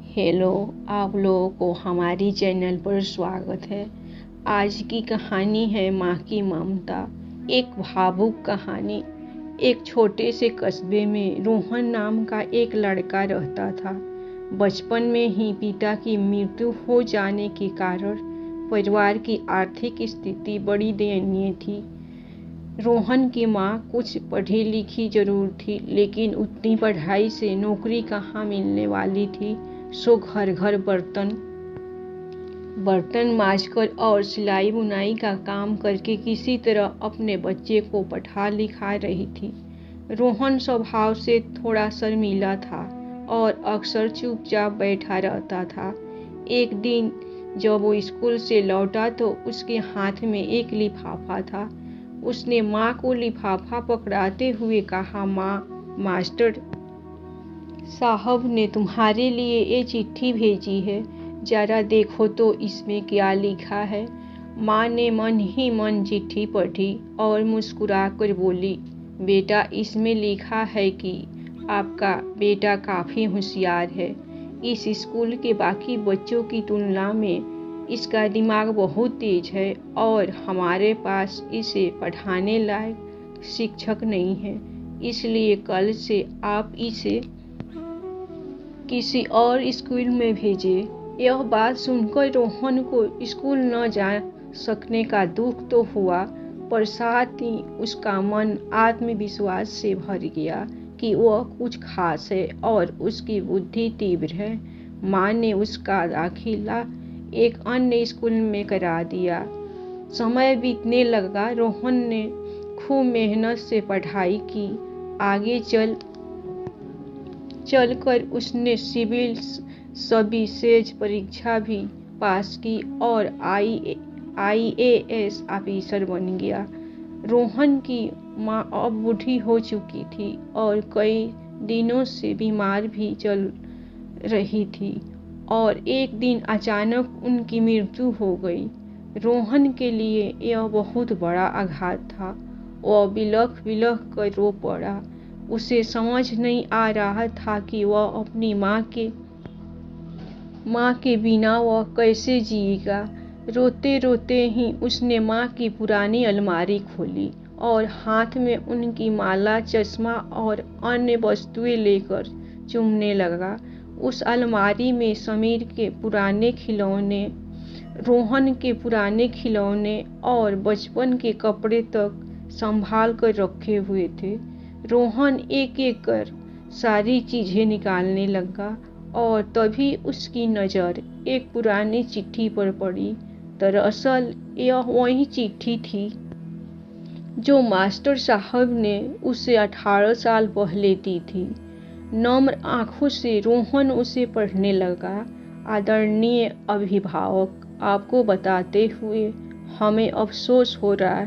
Hello, आप लोगों को हमारी चैनल पर स्वागत है। आज की कहानी है माँ की ममता। एक भावुक कहानी। एक छोटे से कस्बे में रोहन नाम का एक लड़का रहता था। बचपन में ही पिता की मृत्यु हो जाने के कारण परिवार की आर्थिक स्थिति बड़ी दयनीय थी। रोहन की माँ कुछ पढ़ी लिखी जरूर थी, लेकिन उतनी पढ़ाई से नौकरी कहाँ मिलने वाली थी। सो घर घर बर्तन मांजकर और सिलाई बुनाई का काम करके किसी तरह अपने बच्चे को पढ़ा लिखा रही थी। रोहन स्वभाव से थोड़ा शर्मीला था और अक्सर चुपचाप बैठा रहता था। एक दिन जब वो स्कूल से लौटा तो उसके हाथ में एक लिफाफा था। उसने माँ को लिफाफा पकड़ाते हुए कहा, माँ, मास्टर साहब ने तुम्हारे लिए ये चिट्ठी भेजी है, जरा देखो तो इसमें क्या लिखा है। माँ ने मन ही मन चिट्ठी पढ़ी और मुस्कुराकर बोली, बेटा, इसमें लिखा है कि आपका बेटा काफ़ी होशियार है। इस स्कूल के बाकी बच्चों की तुलना में इसका दिमाग बहुत तेज है और हमारे पास इसे पढ़ाने लायक शिक्षक नहीं है, इसलिए कल से आप इसे किसी और स्कूल में भेजें। यह बात सुनकर रोहन को स्कूल न जा सकने का दुख तो हुआ, पर साथ ही उसका मन आत्मविश्वास से भर गया कि वह कुछ खास है और उसकी बुद्धि तीव्र है। माँ ने उसका दाखिला एक अन्य स्कूल में करा दिया। समय बीतने लगा। रोहन ने खूब मेहनत से पढ़ाई की। आगे चलकर उसने सिविल सर्विसेज परीक्षा भी पास की और IAS ऑफिसर बन गया। रोहन की माँ अब बूढ़ी हो चुकी थी और कई दिनों से बीमार भी चल रही थी और एक दिन अचानक उनकी मृत्यु हो गई। रोहन के लिए यह बहुत बड़ा आघात था। वह बिलख कर रो पड़ा। उसे समझ नहीं आ रहा था कि वह अपनी माँ के बिना वह कैसे जिएगा। रोते रोते ही उसने माँ की पुरानी अलमारी खोली और हाथ में उनकी माला, चश्मा और अन्य वस्तुएं लेकर चूमने लगा। उस अलमारी में समीर के पुराने खिलौने, रोहन के पुराने खिलौने और बचपन के कपड़े तक संभाल कर रखे हुए थे। रोहन एक एक कर सारी चीजें निकालने लगा और तभी उसकी नज़र एक पुरानी चिट्ठी पर पड़ी। दरअसल यह वही चिट्ठी थी जो मास्टर साहब ने उसे 18 साल पहले दी थी। नम्र आंखों से रोहन उसे पढ़ने लगा। आदरणीय अभिभावक, आपको बताते हुए हमें अफसोस हो रहा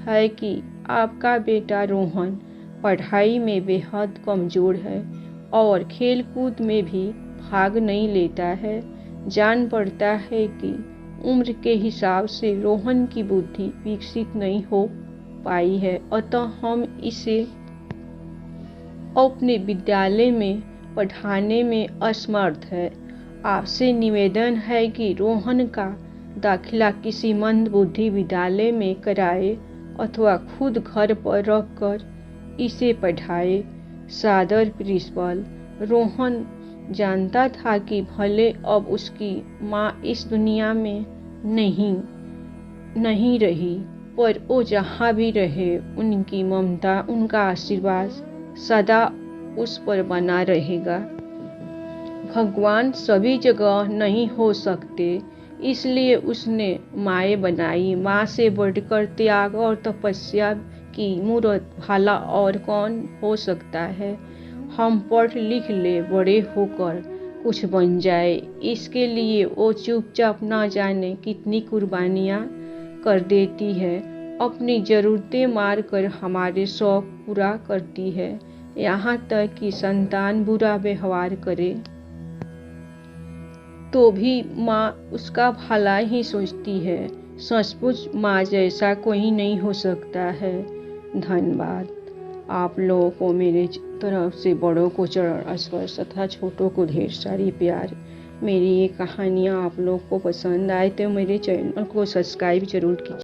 है कि आपका बेटा रोहन पढ़ाई में बेहद कमज़ोर है और खेलकूद में भी भाग नहीं लेता है। जान पड़ता है कि उम्र के हिसाब से रोहन की बुद्धि विकसित नहीं हो पाई है, अतः हम इसे अपने विद्यालय में पढ़ाने में असमर्थ है। आपसे निवेदन है कि रोहन का दाखिला किसी मंदबुद्धि विद्यालय में कराए अथवा खुद घर पर रखकर इसे पढ़ाए। सादर प्रिंसिपल। रोहन जानता था कि भले अब उसकी माँ इस दुनिया में नहीं रही, पर वो जहाँ भी रहे उनकी ममता, उनका आशीर्वाद सदा उस पर बना रहेगा। भगवान सभी जगह नहीं हो सकते, इसलिए उसने माएँ बनाई। माँ से बढ़कर त्याग और तपस्या की मूर्त भला और कौन हो सकता है। हम पढ़ लिख ले, बड़े होकर कुछ बन जाए, इसके लिए वो चुपचाप न जाने कितनी कुर्बानियाँ कर देती है। अपनी ज़रूरतें मार कर हमारे शौक पूरा करती है, यहाँ तक कि संतान बुरा व्यवहार करे तो भी माँ उसका भला ही सोचती है। सचमुच माँ जैसा कोई नहीं हो सकता है। धन्यवाद। आप लोगों को मेरे तरफ से बड़ों को चरण स्पर्श तथा छोटों को ढेर सारी प्यार। मेरी ये कहानियाँ आप लोग को पसंद आए तो मेरे चैनल को सब्सक्राइब जरूर कीजिए।